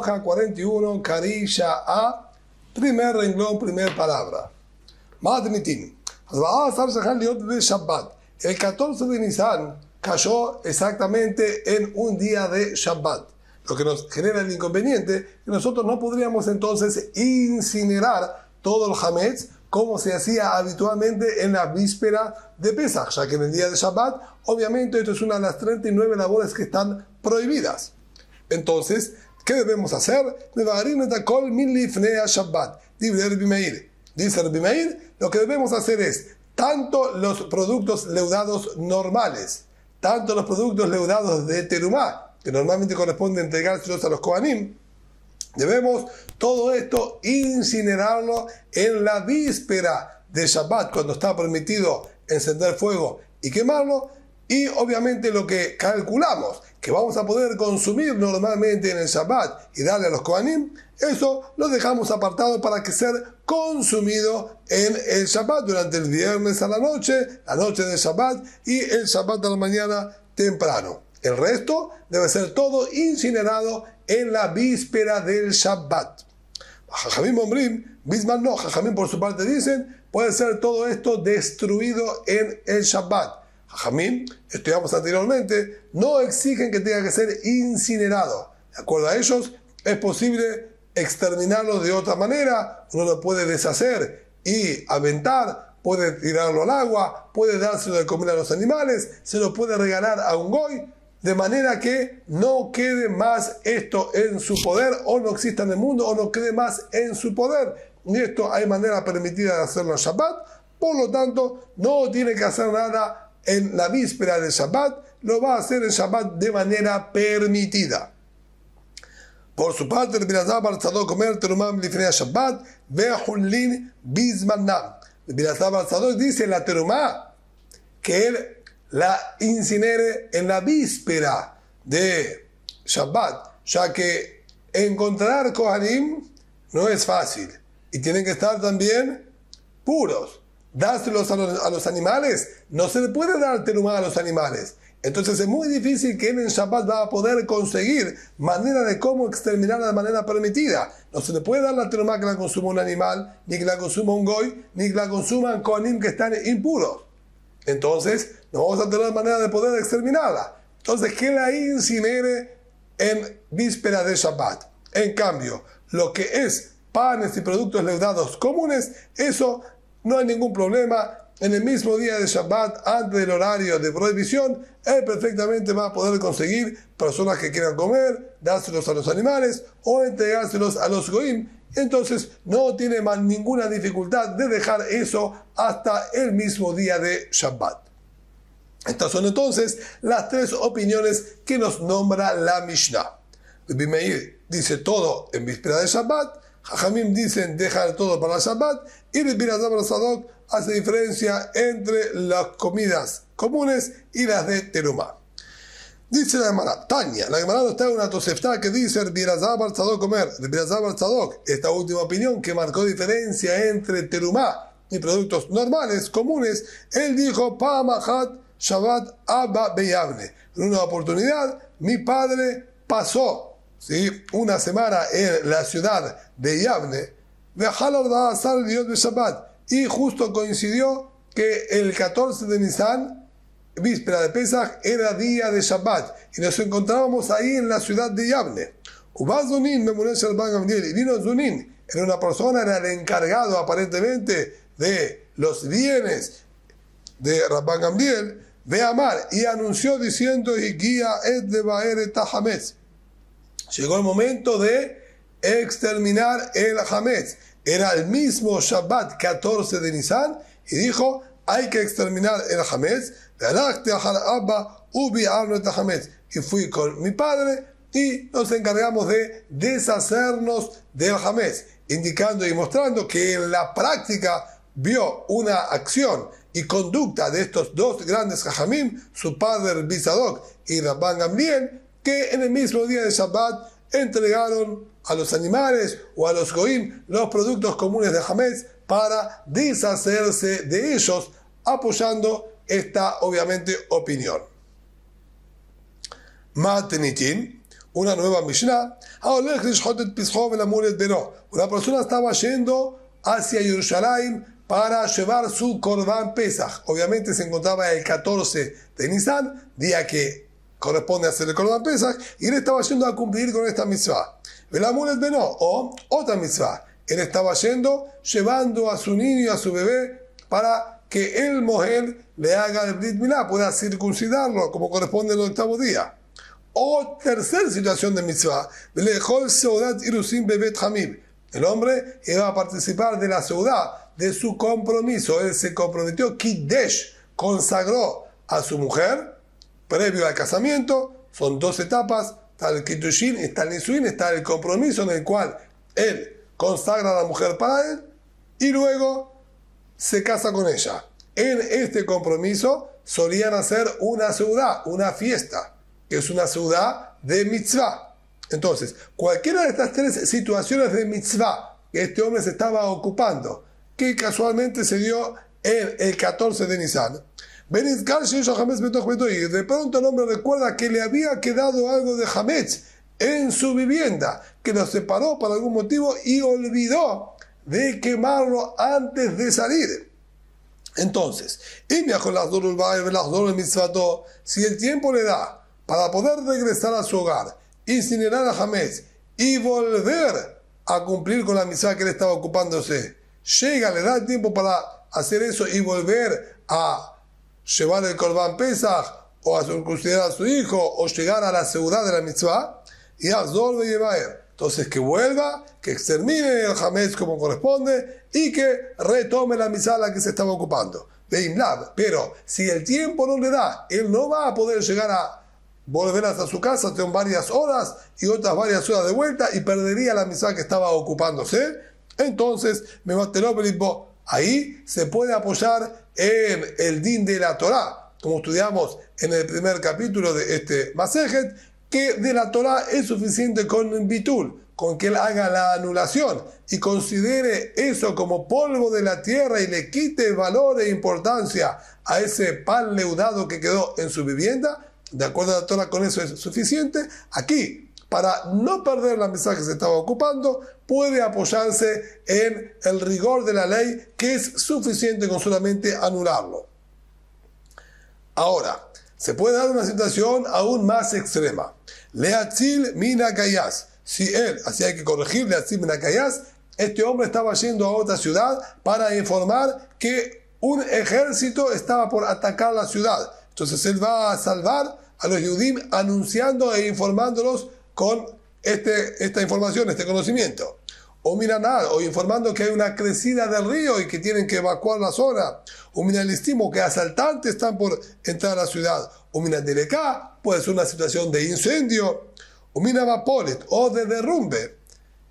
hoja 41, carilla A, primer renglón, primera palabra. Matnitin. El 14 de Nisan cayó exactamente en un día de Shabbat, lo que nos genera el inconveniente que nosotros no podríamos entonces incinerar todo el Hametz como se hacía habitualmente en la víspera de Pesach, ya que en el día de Shabbat, obviamente esto es una de las 39 labores que están prohibidas. Entonces, ¿qué debemos hacer? Dice Rabbi Meir, lo que debemos hacer es tanto los productos leudados normales, tanto los productos leudados de terumá, que normalmente corresponde entregárselos a los Kohanim, debemos todo esto incinerarlo en la víspera de Shabbat, cuando está permitido encender fuego y quemarlo, y obviamente lo que calculamos que vamos a poder consumir normalmente en el Shabbat y darle a los Kohanim, eso lo dejamos apartado para que sea consumido en el Shabbat durante el viernes a la noche de Shabbat y el Shabbat a la mañana temprano. El resto debe ser todo incinerado en la víspera del Shabbat. Jajamim Ombrim, Bisman no, Jajamim por su parte dicen, puede ser todo esto destruido en el Shabbat. Jajamim, estudiamos anteriormente, no exigen que tenga que ser incinerado. De acuerdo a ellos, es posible exterminarlo de otra manera, uno lo puede deshacer y aventar, puede tirarlo al agua, puede dárselo de comer a los animales, se lo puede regalar a un goy, de manera que no quede más esto en su poder, o no exista en el mundo, o no quede más en su poder. Y esto hay manera permitida de hacerlo en Shabbat, por lo tanto, no tiene que hacer nada en la víspera del Shabbat, lo va a hacer en Shabbat de manera permitida. Por su parte, Rabbi Elazar bar Tzadok comer terumá lifnei Shabbat ve'hulin bizmanam. Rabbi Elazar bar Tzadok dice en la terumá que él la incinere en la víspera de Shabbat, ya que encontrar Kohanim no es fácil y tienen que estar también puros. Dárselos a los animales, no se le puede dar terumá a los animales. Entonces es muy difícil que él en Shabbat va a poder conseguir manera de cómo exterminarla de manera permitida. No se le puede dar la terumá que la consuma un animal, ni que la consuma un goy, ni que la consuman kohanim que están impuros. Entonces no vamos a tener manera de poder exterminarla. Entonces que la incinere en víspera de Shabbat. En cambio, lo que es panes y productos leudados comunes, eso no hay ningún problema. En el mismo día de Shabbat, antes del horario de prohibición, él perfectamente va a poder conseguir personas que quieran comer, dárselos a los animales o entregárselos a los goim. Entonces no tiene más ninguna dificultad de dejar eso hasta el mismo día de Shabbat. Estas son entonces las tres opiniones que nos nombra la Mishnah. Rabbi Meir dice todo en víspera de Shabbat, Jajamim dicen dejar todo para Shabbat, y Rabbi Elazar bar Tzadok hace diferencia entre las comidas comunes y las de terumá. Dice la Gemara, Tania, la Gemara está en una Tosefta que dice Rabbi Elazar bar Tzadok comer, Rabbi Elazar bar Tzadok, esta última opinión que marcó diferencia entre terumá y productos normales, comunes, él dijo, Pa'amachat Shabbat Abba Beyavne. En una oportunidad, mi padre pasó, ¿sí?, una semana en la ciudad de Yavne, y justo coincidió que el 14 de Nisan, víspera de Pesach, era día de Shabbat, y nos encontrábamos ahí en la ciudad de Yavne. Y vino Zunin, era una persona, era el encargado aparentemente de los bienes de Rabban Gamliel, de Amar, y anunció diciendo, llegó el momento de exterminar el Hametz. Era el mismo Shabbat 14 de Nisan y dijo, hay que exterminar el Hametz. Y fui con mi padre y nos encargamos de deshacernos del Hametz, indicando y mostrando que en la práctica vio una acción y conducta de estos dos grandes Jajamim, su padre Rabbi Tzadok y Rabban Gamliel, que en el mismo día de Shabbat entregaron a los animales o a los goim los productos comunes de Hametz para deshacerse de ellos, apoyando esta, obviamente, opinión. Matenitin, una nueva Mishnah. Una persona estaba yendo hacia Jerusalén para llevar su Korban Pesach. Obviamente se encontraba el 14 de Nisan, día que corresponde a hacer el Korban Pesach, y él estaba yendo a cumplir con esta mitzvah. O otra mitzvah. Él estaba yendo, llevando a su niño, a su bebé, para que el mohel le haga el Brit Milá, pueda circuncidarlo como corresponde el 8º día. O tercera situación de mitzvah, el hombre iba a participar de la seudá, de su compromiso. Él se comprometió, Kiddesh, consagró a su mujer previo al casamiento. Son 2 etapas, está el Kiddushin, está el Nisuin, está el compromiso en el cual él consagra a la mujer para él y luego se casa con ella. En este compromiso solían hacer una seudá, una fiesta, que es una seudá de mitzvah. Entonces, cualquiera de estas 3 situaciones de mitzvah que este hombre se estaba ocupando, que casualmente se dio en el 14 de Nisan, y de pronto el hombre recuerda que le había quedado algo de Hametz en su vivienda, que lo separó por algún motivo y olvidó de quemarlo antes de salir. Entonces, si el tiempo le da para poder regresar a su hogar, incinerar a Hametz y volver a cumplir con la mitzvah que él estaba ocupándose, le da el tiempo para hacer eso y volver a llevar el Korban Pesach o a circuncidar a su hijo o llegar a la seudá de la mitzvah, y Azor de Yevaer. Entonces que vuelva, que extermine el Hametz como corresponde y que retome la mitzvah a la que se estaba ocupando. Pero si el tiempo no le da, él no va a poder llegar a volver hasta su casa, tengo varias horas y otras varias horas de vuelta y perdería la mitzvah que estaba ocupándose. Entonces, ahí se puede apoyar en el din de la Torá, como estudiamos en el primer capítulo de este Masejet, que de la Torá es suficiente con bitul, con que él haga la anulación y considere eso como polvo de la tierra y le quite valor e importancia a ese pan leudado que quedó en su vivienda. De acuerdo a la Torá, con eso es suficiente. Aquí, para no perder la mitzvah que se estaba ocupando, puede apoyarse en el rigor de la ley, que es suficiente con solamente anularlo. Ahora, se puede dar una situación aún más extrema. Leatzil mina kayas. Si él, así hay que corregir, Leatzil mina kayas, este hombre estaba yendo a otra ciudad para informar que un ejército estaba por atacar la ciudad. Entonces él va a salvar a los Yehudim anunciando e informándolos con esta información, este conocimiento. O Minanar, o informando que hay una crecida del río y que tienen que evacuar la zona. O Minalistimo, que asaltantes están por entrar a la ciudad. O Minadelecá, puede ser una situación de incendio. O Minamapolet, o de derrumbe.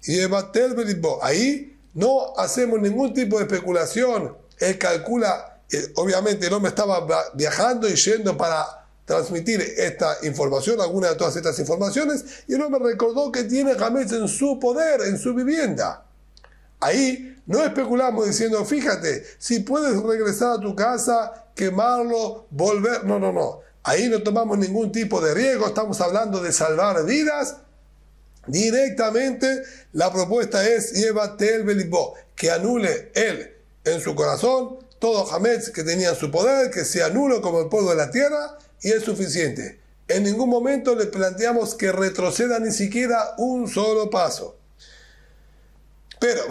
Y Ebatel Belibbo, ahí no hacemos ningún tipo de especulación. Él calcula, obviamente el hombre estaba viajando y yendo para transmitir esta información, alguna de todas estas informaciones, y el hombre recordó que tiene Hametz en su poder, en su vivienda. Ahí no especulamos diciendo, fíjate, si puedes regresar a tu casa, quemarlo, volver. No. Ahí no tomamos ningún tipo de riesgo, estamos hablando de salvar vidas. Directamente la propuesta es Yevatel Belibbo, que anule él en su corazón todo Hametz que tenía en su poder, que se anule como el polvo de la tierra, y es suficiente. En ningún momento le planteamos que retroceda ni siquiera un solo paso. Pero,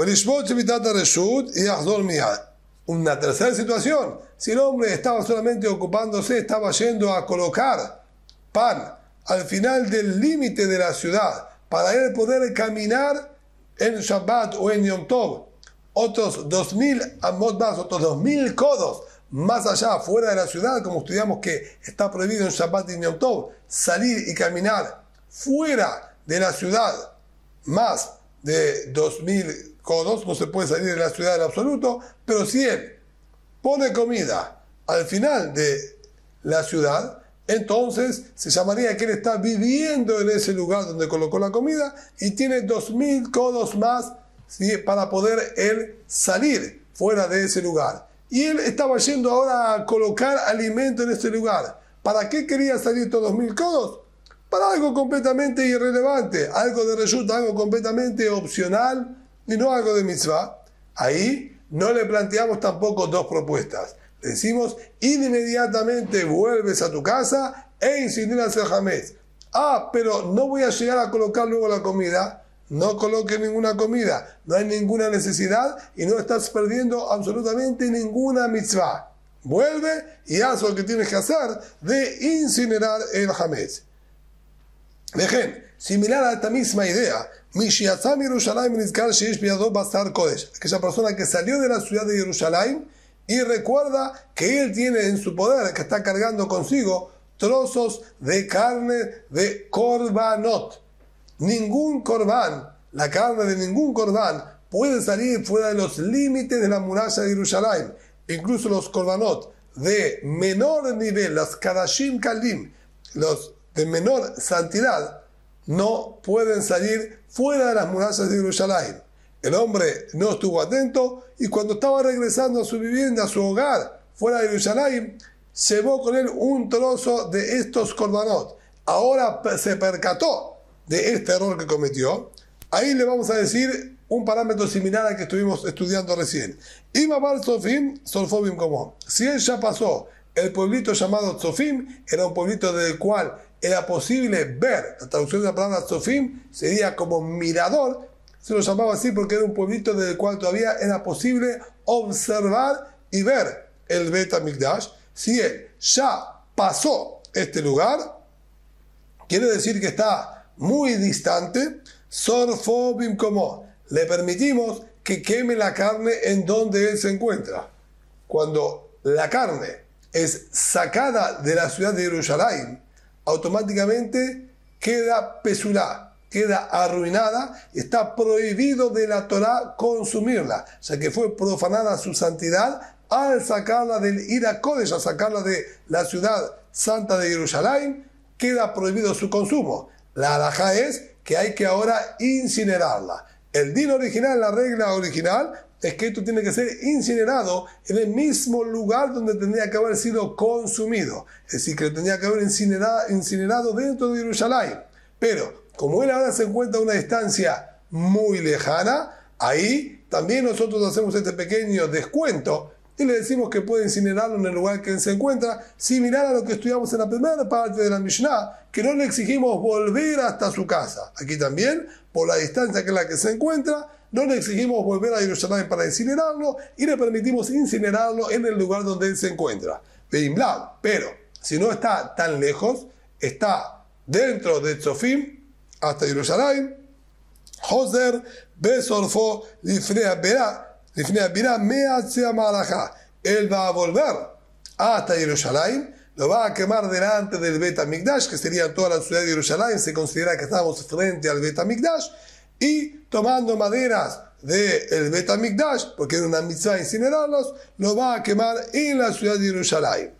una tercera situación, si el hombre estaba solamente ocupándose, estaba yendo a colocar pan al final del límite de la ciudad, para él poder caminar en Shabbat o en Yom Tov, otros 2000 amot más, otros 2000 codos más allá, fuera de la ciudad, como estudiamos que está prohibido en Shabbat y en Yom Tov, salir y caminar fuera de la ciudad más de 2000 codos, no se puede salir de la ciudad en absoluto, pero si él pone comida al final de la ciudad, entonces se llamaría que él está viviendo en ese lugar donde colocó la comida y tiene 2000 codos más, ¿sí?, para poder él salir fuera de ese lugar. Y él estaba yendo ahora a colocar alimento en ese lugar. ¿Para qué quería salir estos 2000 codos? para algo completamente irrelevante, algo de reshut, algo completamente opcional y no algo de mitzvah. Ahí no le planteamos tampoco dos propuestas. Le decimos, inmediatamente vuelves a tu casa e incineras el hametz. Pero no voy a llegar a colocar luego la comida. No coloques ninguna comida, no hay ninguna necesidad y no estás perdiendo absolutamente ninguna mitzvah. Vuelve y haz lo que tienes que hacer de incinerar el hametz. Dejen, similar a esta misma idea, aquella persona que salió de la ciudad de Jerusalén y recuerda que él tiene en su poder, que está cargando consigo, trozos de carne de korbanot. Ningún corbán, la carne de ningún corbán puede salir fuera de los límites de la muralla de Jerusalén. Incluso los korbanot de menor nivel, los kadashim kalim, los de menor santidad, no pueden salir fuera de las murallas de Jerusalén. El hombre no estuvo atento y cuando estaba regresando a su vivienda, a su hogar, fuera de Jerusalén, llevó con él un trozo de estos korbanot. Ahora se percató de este error que cometió. Ahí le vamos a decir un parámetro similar al que estuvimos estudiando recién. Si él ya pasó el pueblito llamado Tzofim, era un pueblito del cual era posible ver, la traducción de la palabra Tzofim sería como mirador, se lo llamaba así porque era un pueblito del cual todavía era posible observar y ver el Bet HaMikdash. Si él ya pasó este lugar, quiere decir que está muy distante, sorfobim como le permitimos que queme la carne en donde él se encuentra. Cuando la carne es sacada de la ciudad de Jerusalén, automáticamente queda pesulá, queda arruinada, está prohibido de la Torá consumirla, ya que fue profanada su santidad al sacarla del Ira Kodesh, al sacarla de la ciudad santa de Jerusalén, queda prohibido su consumo. La halajá es que hay que ahora incinerarla. El din original, la regla original, es que esto tiene que ser incinerado en el mismo lugar donde tendría que haber sido consumido. Es decir, que tendría que haber incinerado dentro de Jerusalén. Pero, como él ahora se encuentra a una distancia muy lejana, ahí también nosotros hacemos este pequeño descuento y le decimos que puede incinerarlo en el lugar que él se encuentra, similar a lo que estudiamos en la primera parte de la Mishnah, que no le exigimos volver hasta su casa. Aquí también, por la distancia que es la que se encuentra, no le exigimos volver a Jerusalén para incinerarlo y le permitimos incinerarlo en el lugar donde él se encuentra. Pero, si no está tan lejos, está dentro de Tzofim hasta Jerusalén, Joser Besorfo Lifnea Berá, él va a volver hasta Jerusalén, lo va a quemar delante del Bet HaMikdash, que sería toda la ciudad de Jerusalén, se considera que estamos frente al Bet HaMikdash, y tomando maderas del Bet HaMikdash, porque era una mitzvah incinerarlos, lo va a quemar en la ciudad de Jerusalén.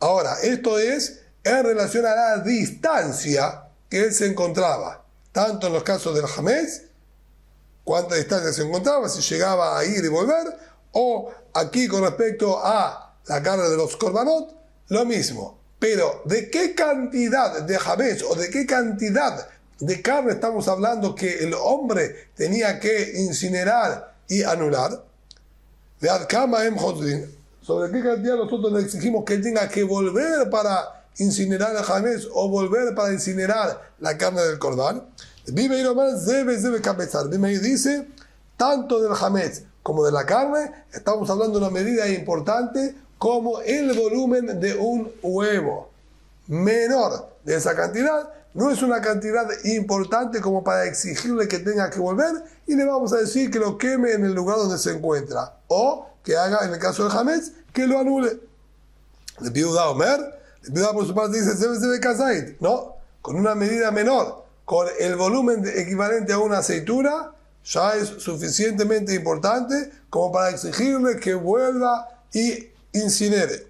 Ahora, esto es en relación a la distancia que él se encontraba, tanto en los casos del hametz, cuánta distancia se encontraba, si llegaba a ir y volver, o aquí con respecto a la carne de los korbanot, lo mismo. Pero, ¿de qué cantidad de hametz o de qué cantidad de carne estamos hablando que el hombre tenía que incinerar y anular? ¿Sobre qué cantidad nosotros le exigimos que él tenga que volver para incinerar el hametz o volver para incinerar la carne del corbán? Bimeir dice, tanto del hametz como de la carne, estamos hablando de una medida importante como el volumen de un huevo. Menor de esa cantidad, no es una cantidad importante como para exigirle que tenga que volver y le vamos a decir que lo queme en el lugar donde se encuentra. O que haga, en el caso del hametz, que lo anule. Le Yehuda Omer, le Yehuda por su parte dice, debe kazait, ¿no? Con una medida menor, con el volumen equivalente a una aceituna, ya es suficientemente importante como para exigirle que vuelva y incinere.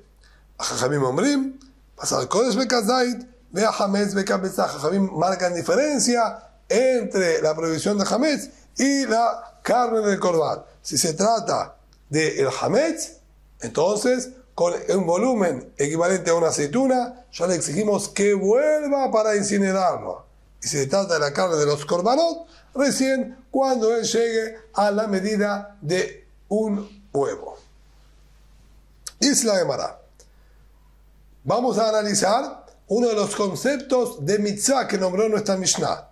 Jajamim Omrim, pasar Kodesh Bekazait, vea Hametz Bekabezah. Jajamim marcan diferencia entre la prohibición de Hametz y la carne del Corbán. Si se trata del Hametz, entonces con un volumen equivalente a una aceituna, ya le exigimos que vuelva para incinerarlo. Y si se trata de la carne de los korbanot, recién cuando él llegue a la medida de un huevo. Dice la Gemara. Vamos a analizar uno de los conceptos de mitzvah que nombró nuestra Mishnah.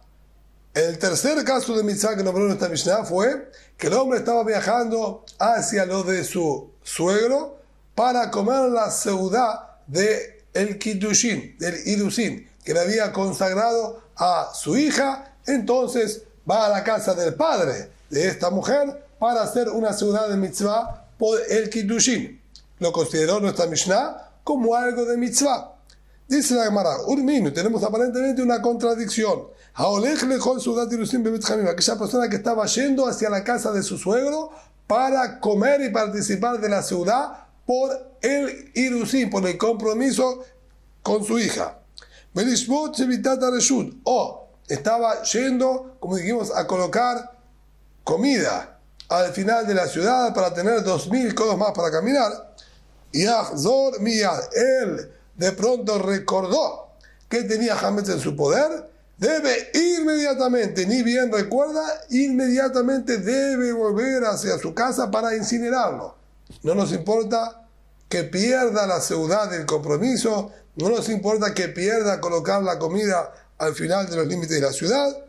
El tercer caso de mitzvah que nombró nuestra Mishnah fue que el hombre estaba viajando hacia lo de su suegro para comer la seudá del Kiddushin, del Irusin, que le había consagrado a su hija. Entonces va a la casa del padre de esta mujer para hacer una seudá de mitzvah por el Kiddushin. Lo consideró nuestra Mishnah como algo de mitzvah. Dice la Gemara, Urminu, tenemos aparentemente una contradicción. Aquella persona que estaba yendo hacia la casa de su suegro para comer y participar de la ciudad por el Irusin, por el compromiso con su hija. O estaba yendo, como dijimos, a colocar comida al final de la ciudad para tener 2000 codos más para caminar. Y Ahzor Miyad, él de pronto recordó que tenía Hametz en su poder, debe inmediatamente, ni bien recuerda, inmediatamente debe volver hacia su casa para incinerarlo. No nos importa que pierda la seudá del compromiso, no nos importa que pierda colocar la comida al final de los límites de la ciudad.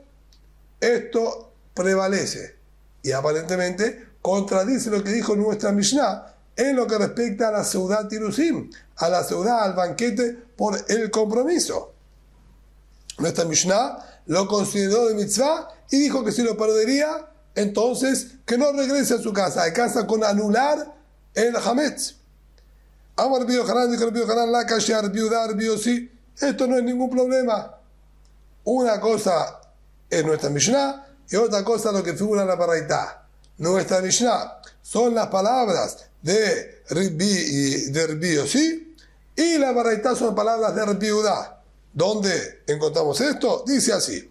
Esto prevalece y aparentemente contradice lo que dijo nuestra Mishnah en lo que respecta a la seudá tirusim, a la seudá, al banquete por el compromiso. Nuestra Mishnah lo consideró de mitzvah y dijo que si lo perdería, entonces que no regrese a su casa, alcanza con anular el hametz. Amar Rabbi Yohanan, dijo Rabbi Yohanan, la kasher, viudar, sí. Esto no es ningún problema. Una cosa es nuestra Mishnah y otra cosa lo que figura en la Baraitá. Nuestra Mishnah son las palabras de Rabbi y de Rabbi Yossi, y la Baraitá son palabras de Rabbi Yudá. ¿Dónde encontramos esto? Dice así.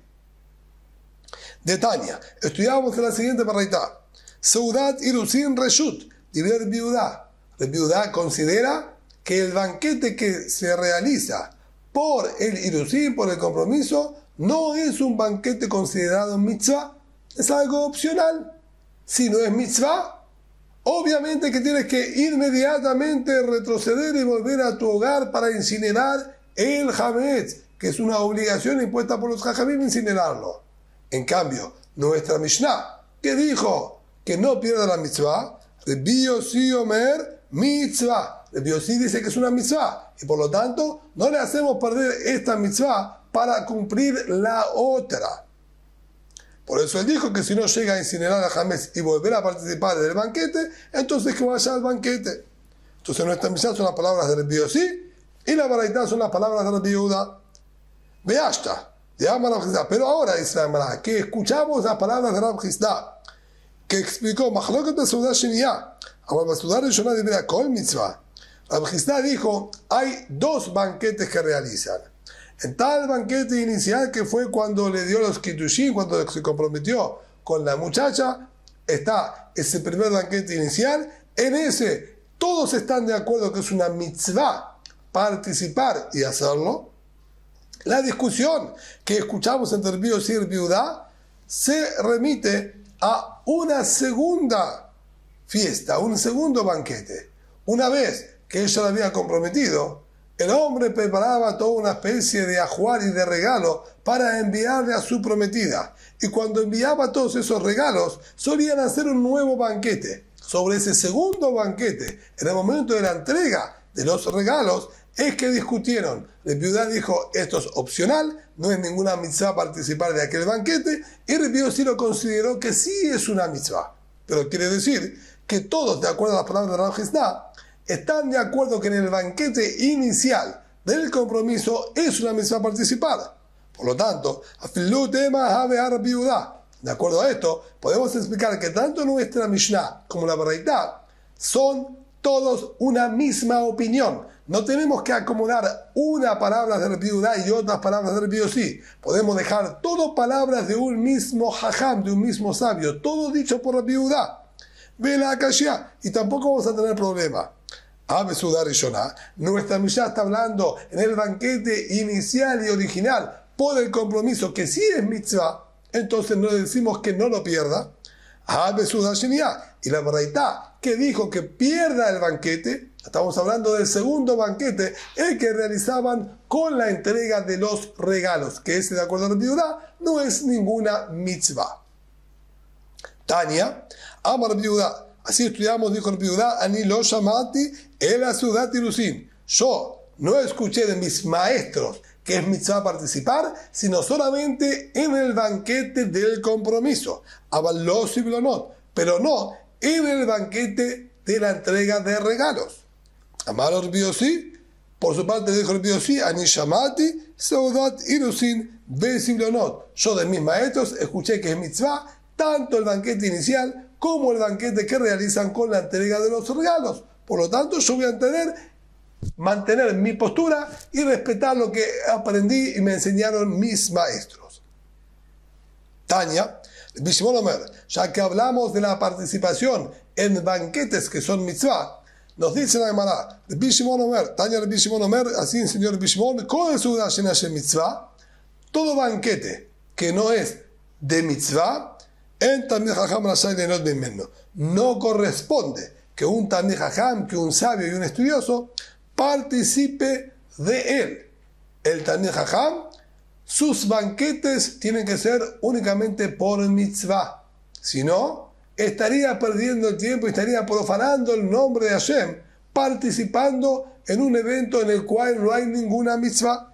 De Tania, estudiamos en la siguiente Baraitá. Seudat Irusin Reshut, dice Rabbi Yudá. Rabbi Yudá considera que el banquete que se realiza por el Irusin, por el compromiso, no es un banquete considerado mitzvah, es algo opcional. Si no es mitzvah, obviamente que tienes que inmediatamente retroceder y volver a tu hogar para incinerar el hametz, que es una obligación impuesta por los jajamim incinerarlo. En cambio, nuestra Mishnah, que dijo que no pierda la mitzvah, Rabbi Yossi Omer mitzvah. Rabbi Yossi dice que es una mitzvah y por lo tanto no le hacemos perder esta mitzvah para cumplir la otra. Por eso él dijo que si no llega a incinerar a Hametz y volver a participar del banquete, entonces que vaya al banquete. Entonces nuestra Mishnah son las palabras de Rabbi Yossi y la Baraitá son las palabras de Rabbi Yehudá. Veashta, de Amar Rav Chisda. Pero ahora dice la Gemara que escuchamos las palabras de Rav Chisda, que explicó Machloket Besudá Sheniyá, Amar Besudá Rishonah Dibra Kol Mitzvah. Rav Chisda dijo, hay dos banquetes que realizan. En tal banquete inicial que fue cuando le dio los Kiddushin, cuando se comprometió con la muchacha, está ese primer banquete inicial. En ese todos están de acuerdo que es una mitzvah participar y hacerlo. La discusión que escuchamos entre Rabbi Yossi y Rabbi Yehudá se remite a una segunda fiesta, un segundo banquete. Una vez que ella la había comprometido, el hombre preparaba toda una especie de ajuar y de regalo para enviarle a su prometida. Y cuando enviaba todos esos regalos, solían hacer un nuevo banquete. Sobre ese segundo banquete, en el momento de la entrega de los regalos, es que discutieron. Rabbi Yehudá dijo, esto es opcional, no es ninguna mitzvah participar de aquel banquete, y Rabbi Yossi lo consideró que sí es una mitzvah. Pero quiere decir que todos, de acuerdo a las palabras de Rav Chisda, están de acuerdo que en el banquete inicial del compromiso es una mitzvah participar. Por lo tanto, de acuerdo a esto, podemos explicar que tanto nuestra Mishnah como la Baraitá son todos una misma opinión. No tenemos que acomodar una palabra de Rabbi Yehudá y otras palabras de Rabbi Yossi. Podemos dejar todo palabras de un mismo jajam, de un mismo sabio, todo dicho por Rabbi Yehudá. Ve la Akashia y tampoco vamos a tener problema. Ave Sudar y Shonah. Nuestra Mishnah está hablando en el banquete inicial y original por el compromiso que sí es mitzvah, entonces no le decimos que no lo pierda. Ave Sudar Sheniah. Y la Baraitá que dijo que pierda el banquete, estamos hablando del segundo banquete, el que realizaban con la entrega de los regalos, que ese, de acuerdo a la Biudá, no es ninguna mitzvah. Tania, Amar Biudá. Así estudiamos, dijo el Biudá, Ani lo shamati el asudat irusin. Yo no escuché de mis maestros que es mitzvah participar, sino solamente en el banquete del compromiso. Abalos y blonot, pero no en el banquete de la entrega de regalos. Amar el Biosí, por su parte dijo el Biosí, Ani shamati seudat irusin besiblonot. Yo de mis maestros escuché que es mitzvah tanto el banquete inicial como el banquete que realizan con la entrega de los regalos. Por lo tanto, yo voy a mantener mi postura y respetar lo que aprendí y me enseñaron mis maestros. Tania, Bishimon Omer, ya que hablamos de la participación en banquetes que son mitzvah, nos dice la Gemara, Bishimon Omer, Tania Bishimon Omer, así enseñó el Bishimon, mitzvah, todo banquete que no es de mitzvah, no corresponde que un Talmid Jajam, que un sabio y un estudioso participe de él. El Talmid Jajam, sus banquetes tienen que ser únicamente por mitzvah. Si no, estaría perdiendo el tiempo y estaría profanando el nombre de Hashem, participando en un evento en el cual no hay ninguna mitzvah.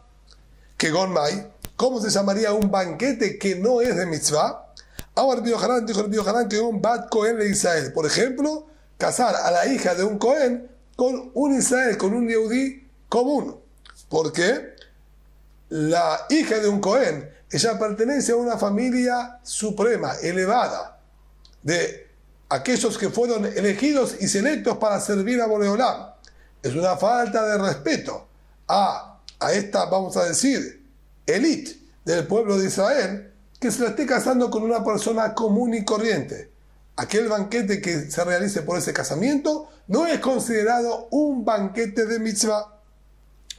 Que Gonmai, ¿cómo se llamaría un banquete que no es de mitzvah? Ahora dijo el Biohanan que un Bat Cohen de Israel, por ejemplo, casar a la hija de un Cohen con un Israel, con un Yehudí común. Porque la hija de un Cohen, ella pertenece a una familia suprema, elevada, de aquellos que fueron elegidos y selectos para servir a Boreolam. Es una falta de respeto a esta, vamos a decir, élite del pueblo de Israel, que se lo esté casando con una persona común y corriente. Aquel banquete que se realice por ese casamiento no es considerado un banquete de mitzvah.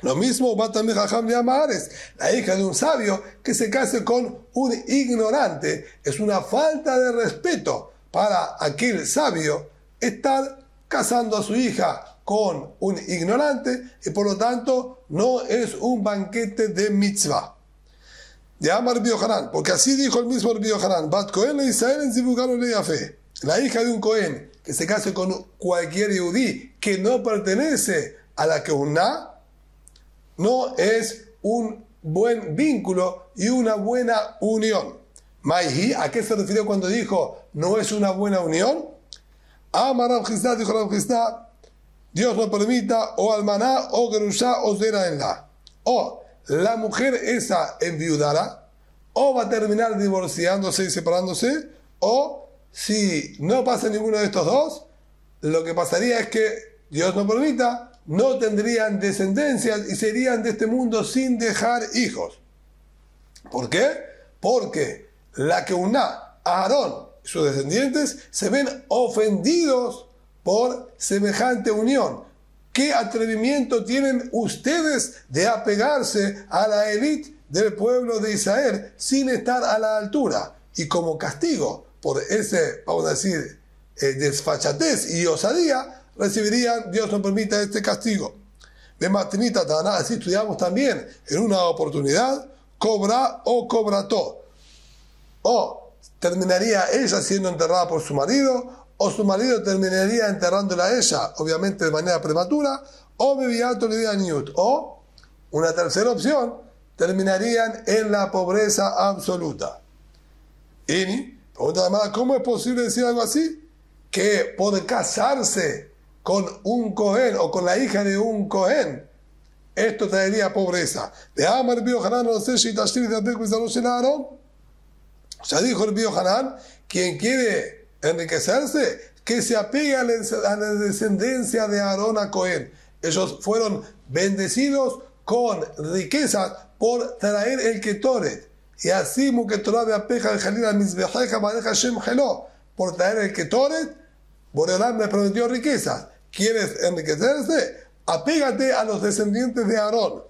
Lo mismo va también Jajam de Amares, la hija de un sabio que se case con un ignorante. Es una falta de respeto para aquel sabio estar casando a su hija con un ignorante y por lo tanto no es un banquete de mitzvah. De Amar Biohanan, porque así dijo el mismo Biohanan, Bat Cohen le Israel en Zibugalo le Yafé. La hija de un Cohen que se case con cualquier Yehudí que no pertenece a la Keuná, no es un buen vínculo y una buena unión. Maihi, ¿a qué se refirió cuando dijo no es una buena unión? Amar Rav Chisda, dijo Rav Chisda, Dios no permita, o almaná, o gerusha, o zera en la. O la mujer esa enviudará, o va a terminar divorciándose y separándose, o si no pasa ninguno de estos dos, lo que pasaría es que, Dios no permita, no tendrían descendencias y serían de este mundo sin dejar hijos. ¿Por qué? Porque la Keuná, Aarón y sus descendientes se ven ofendidos por semejante unión. ¿Qué atrevimiento tienen ustedes de apegarse a la élite del pueblo de Israel sin estar a la altura? Y como castigo por ese, vamos a decir, desfachatez y osadía, recibirían, Dios no permita, este castigo. De Martinita Tana, así estudiamos también en una oportunidad, cobra o cobrató. O terminaría ella siendo enterrada por su marido, o su marido terminaría enterrándola a ella, obviamente de manera prematura, o bebiato le diría niut, o una tercera opción, terminarían en la pobreza absoluta. Y pregunta además, ¿cómo es posible decir algo así? Que por casarse con un Cohen o con la hija de un Cohen, esto traería pobreza. De Amar Biohanan, no sé si Tashir de Aarón. Ya dijo el Biohanan, quien quiere enriquecerse, que se apegue a la descendencia de Aarón a Cohen. Ellos fueron bendecidos con riquezas por traer el Ketoret. Y así, por traer el Ketoret, Boreolam me prometió riquezas. ¿Quieres enriquecerse? Apégate a los descendientes de Aarón.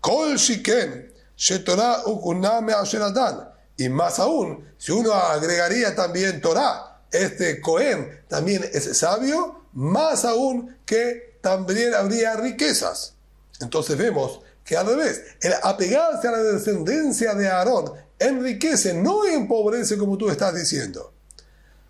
Kol shiken, shetorah ukuname asheradán. Y más aún, si uno agregaría también Torah, este Cohen también es sabio, más aún que también habría riquezas. Entonces vemos que al revés, el apegarse a la descendencia de Aarón enriquece, no empobrece como tú estás diciendo.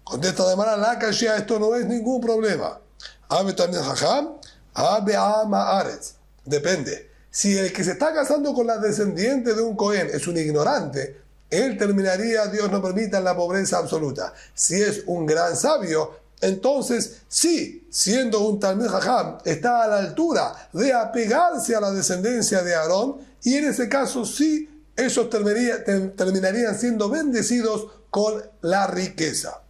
Contesta de manera la Kashia, esto no es ningún problema. Abe también Jajam, Abe Ama Aretz. Depende. Si el que se está casando con la descendiente de un Cohen es un ignorante, él terminaría, Dios no permita, en la pobreza absoluta. Si es un gran sabio, entonces sí, siendo un Talmid Jajam, está a la altura de apegarse a la descendencia de Aarón, y en ese caso sí, ellos terminarían siendo bendecidos con la riqueza.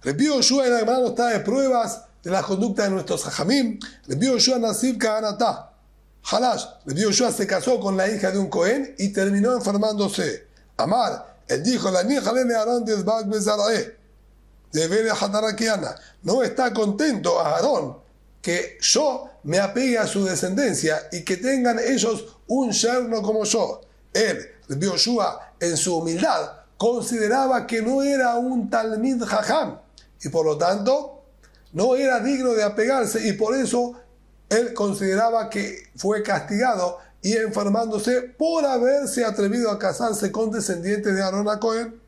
Rabbi Yoshua en la Gemara nos trae pruebas de la conducta de nuestros Jajamim. Rabbi Yoshua Nasib Kahanatá. Halash, Rabbi Yoshua se casó con la hija de un Cohen y terminó enfermándose. Amar, él dijo, la niña de Aarón de Zbak Bezarae, de Vele Hatarakiana. No está contento a Aarón que yo me apegue a su descendencia y que tengan ellos un yerno como yo. Él, Rabbi Yoshua, en su humildad, consideraba que no era un Talmid Jajam y por lo tanto no era digno de apegarse, y por eso él consideraba que fue castigado y enfermándose por haberse atrevido a casarse con descendientes de Aarón a Cohen.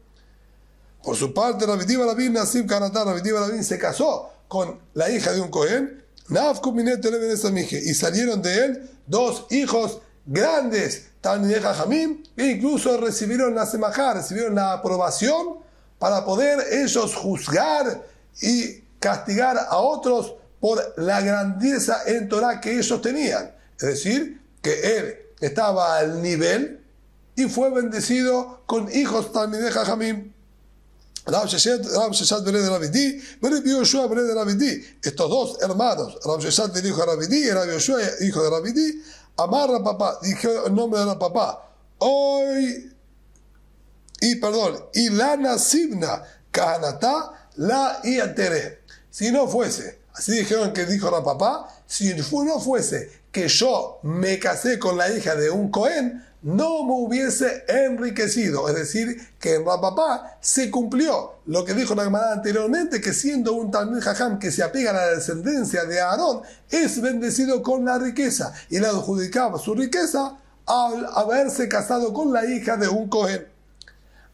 Por su parte, Rabbi Barabín Nasib Kahanatá, Rabbi Barabín se casó con la hija de un Cohen, y salieron de él dos hijos grandes, Talmidei Jajamim, e incluso recibieron la semajá, recibieron la aprobación para poder ellos juzgar y castigar a otros por la grandeza en Torah que ellos tenían. Es decir, que él estaba al nivel y fue bendecido con hijos Talmidei Jajamim. Rab Sheshat Bered de Rabidi, Rabbi Yoshua Bered de Rabidi. Estos dos hermanos, Rab Sheshat el hijo de Rabidi y Rabbi Yoshua hijo de Rabidi, amarra papá, dijo el nombre de la papá. Y la Nasibna Kahanatá la Iatere. Si no fuese, así dijeron que dijo la papá, si no fuese que yo me casé con la hija de un Cohen, no me hubiese enriquecido. Es decir, que en Rapapá se cumplió lo que dijo la Gemara anteriormente, que siendo un Talmid Jajam que se apega a la descendencia de Aarón, es bendecido con la riqueza, y le adjudicaba su riqueza al haberse casado con la hija de un Cohen.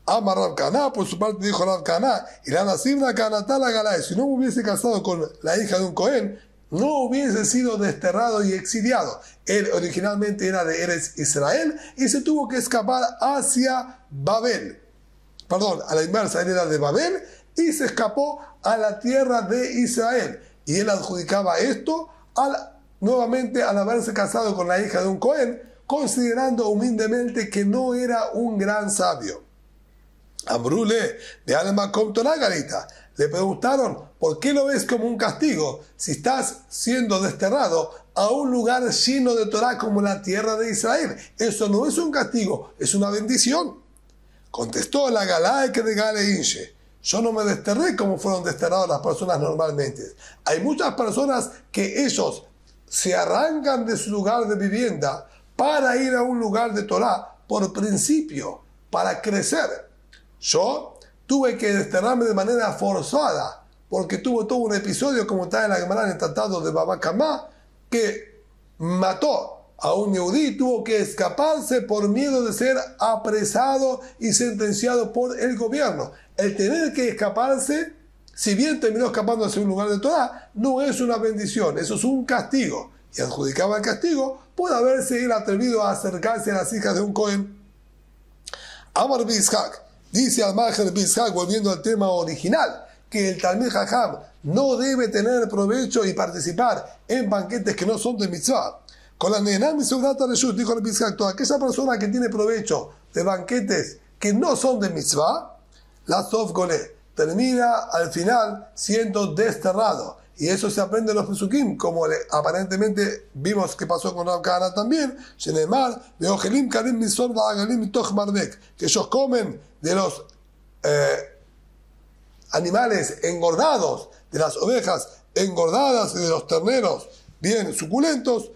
Amar Rav Kahana, por su parte dijo Rav Kahana, y la Nasibna Kahanatá la Galay, si no me hubiese casado con la hija de un Cohen, no hubiese sido desterrado y exiliado. Él originalmente era de Eretz Israel y se tuvo que escapar hacia Babel. Perdón, a la inversa, él era de Babel y se escapó a la tierra de Israel. Y él adjudicaba esto nuevamente al haberse casado con la hija de un Cohen, considerando humildemente que no era un gran sabio. Ambrule de Alma Compton Agarita. Le preguntaron, ¿por qué lo ves como un castigo si estás siendo desterrado a un lugar lleno de Torah como la tierra de Israel? Eso no es un castigo, es una bendición. Contestó la Galá que de Galeinche. Yo no me desterré como fueron desterradas las personas normalmente. Hay muchas personas que ellos se arrancan de su lugar de vivienda para ir a un lugar de Torah por principio, para crecer. Yo tuve que desterrarme de manera forzada, porque tuvo todo un episodio, como está en la Gemara en el tratado de Baba Kamá, que mató a un yehudí y tuvo que escaparse por miedo de ser apresado y sentenciado por el gobierno. El tener que escaparse, si bien terminó escapando hacia un lugar de Torah, no es una bendición, eso es un castigo. Y adjudicaba el castigo por haberse él atrevido a acercarse a las hijas de un Cohen. Amar Bishak. Dice Al-Maher Bishak, volviendo al tema original, que el Talmid Jajam no debe tener provecho y participar en banquetes que no son de mitzvah. Con la Nenam y Seudat Reshut, dijo el Bishak, toda aquella persona que tiene provecho de banquetes que no son de mitzvah, la Sof Goleh, termina al final siendo desterrado. Y eso se aprende en los Pesukim, como aparentemente vimos que pasó con Rav Kahana también, Shenemar, Veogelim Karim Misor Va'agalim Toch Marbek, que ellos comen de los animales engordados de las ovejas engordadas y de los terneros bien suculentos,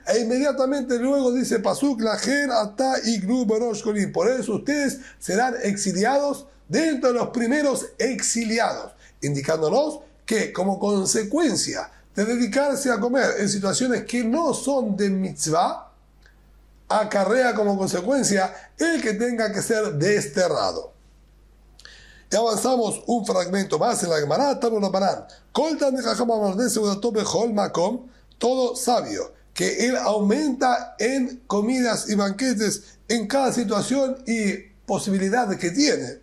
e inmediatamente luego dice Pasuk, Lajer ata iglu borosh kolim. Por eso ustedes serán exiliados dentro de los primeros exiliados, indicándonos que como consecuencia de dedicarse a comer en situaciones que no son de mitzvah, acarrea como consecuencia el que tenga que ser desterrado. Y avanzamos un fragmento más en la Gemara, todo sabio, que él aumenta en comidas y banquetes en cada situación y posibilidad que tiene.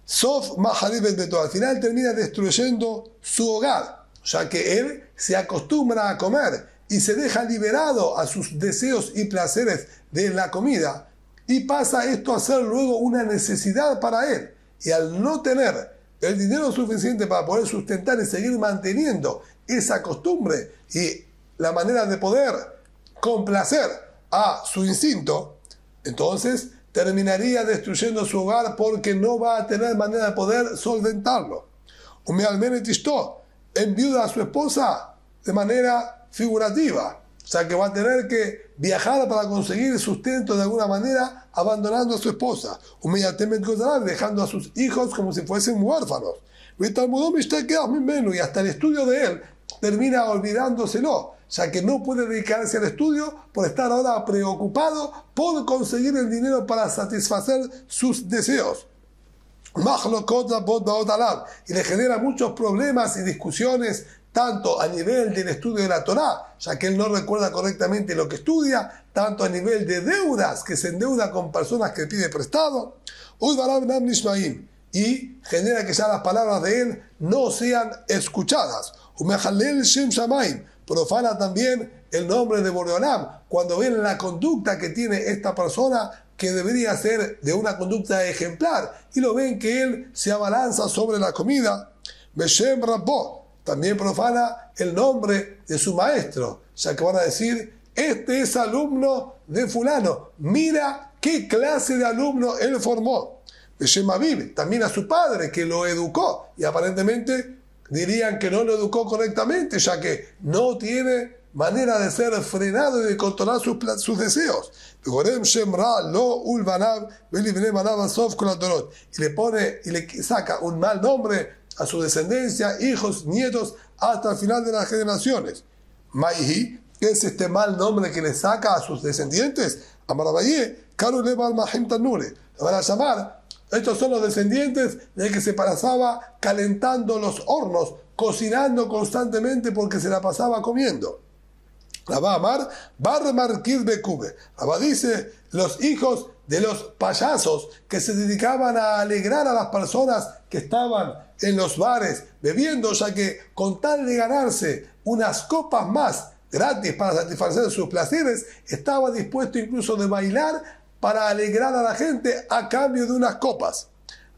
Sof Maharib el Beto, al final termina destruyendo su hogar, ya que él se acostumbra a comer y se deja liberado a sus deseos y placeres de la comida, y pasa esto a ser luego una necesidad para él. Y al no tener el dinero suficiente para poder sustentar y seguir manteniendo esa costumbre y la manera de poder complacer a su instinto, entonces terminaría destruyendo su hogar porque no va a tener manera de poder solventarlo. Enviuda a su esposa de manera figurativa, o sea que va a tener que viajar para conseguir sustento de alguna manera, abandonando a su esposa, dejando a sus hijos como si fuesen huérfanos. Y hasta el estudio de él termina olvidándoselo, ya que no puede dedicarse al estudio por estar ahora preocupado por conseguir el dinero para satisfacer sus deseos. Y le genera muchos problemas y discusiones, tanto a nivel del estudio de la Torá, ya que él no recuerda correctamente lo que estudia, tanto a nivel de deudas, que se endeuda con personas que pide prestado, y genera que ya las palabras de él no sean escuchadas. Profana también el nombre de Boreolam cuando ven la conducta que tiene esta persona, que debería ser de una conducta ejemplar, y lo ven que él se abalanza sobre la comida. Beshem Rabbo, también profana el nombre de su maestro, ya que van a decir, este es alumno de fulano, mira qué clase de alumno él formó. Beshem Aviv, también a su padre que lo educó, y aparentemente dirían que no lo educó correctamente, ya que no tiene manera de ser frenado y de controlar sus deseos. Y le pone y le saca un mal nombre a su descendencia, hijos, nietos, hasta el final de las generaciones. Maihi, ¿qué es este mal nombre que le saca a sus descendientes? Amarabaye, Karule Balmahim Tanure. Lo van a llamar, estos son los descendientes del que se pasaba calentando los hornos, cocinando constantemente porque se la pasaba comiendo. Rabá Amar, Bar Marquid Bekube. Rabá dice, los hijos de los payasos que se dedicaban a alegrar a las personas que estaban en los bares bebiendo, ya que con tal de ganarse unas copas más gratis para satisfacer sus placeres, estaba dispuesto incluso de bailar para alegrar a la gente a cambio de unas copas.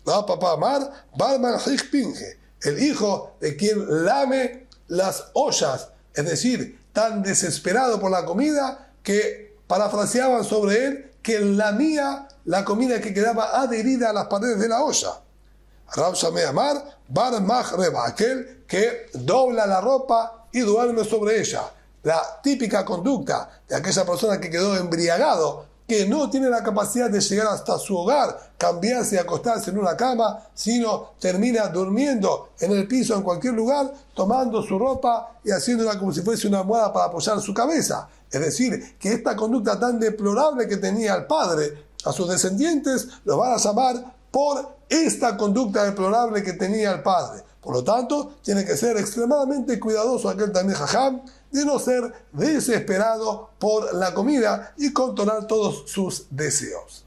Papá Amar, Barman Pinge, el hijo de quien lame las ollas, es decir, tan desesperado por la comida que parafraseaban sobre él que lamía la comida que quedaba adherida a las paredes de la olla. Rab Shamei Amar, Bar Machreba, aquel que dobla la ropa y duerme sobre ella. La típica conducta de aquella persona que quedó embriagado, que no tiene la capacidad de llegar hasta su hogar, cambiarse y acostarse en una cama, sino termina durmiendo en el piso en cualquier lugar, tomando su ropa y haciéndola como si fuese una almohada para apoyar su cabeza. Es decir, que esta conducta tan deplorable que tenía el padre a sus descendientes, los van a llamar por esta conducta deplorable que tenía el padre. Por lo tanto, tiene que ser extremadamente cuidadoso aquel también jajam de no ser desesperado por la comida y controlar todos sus deseos.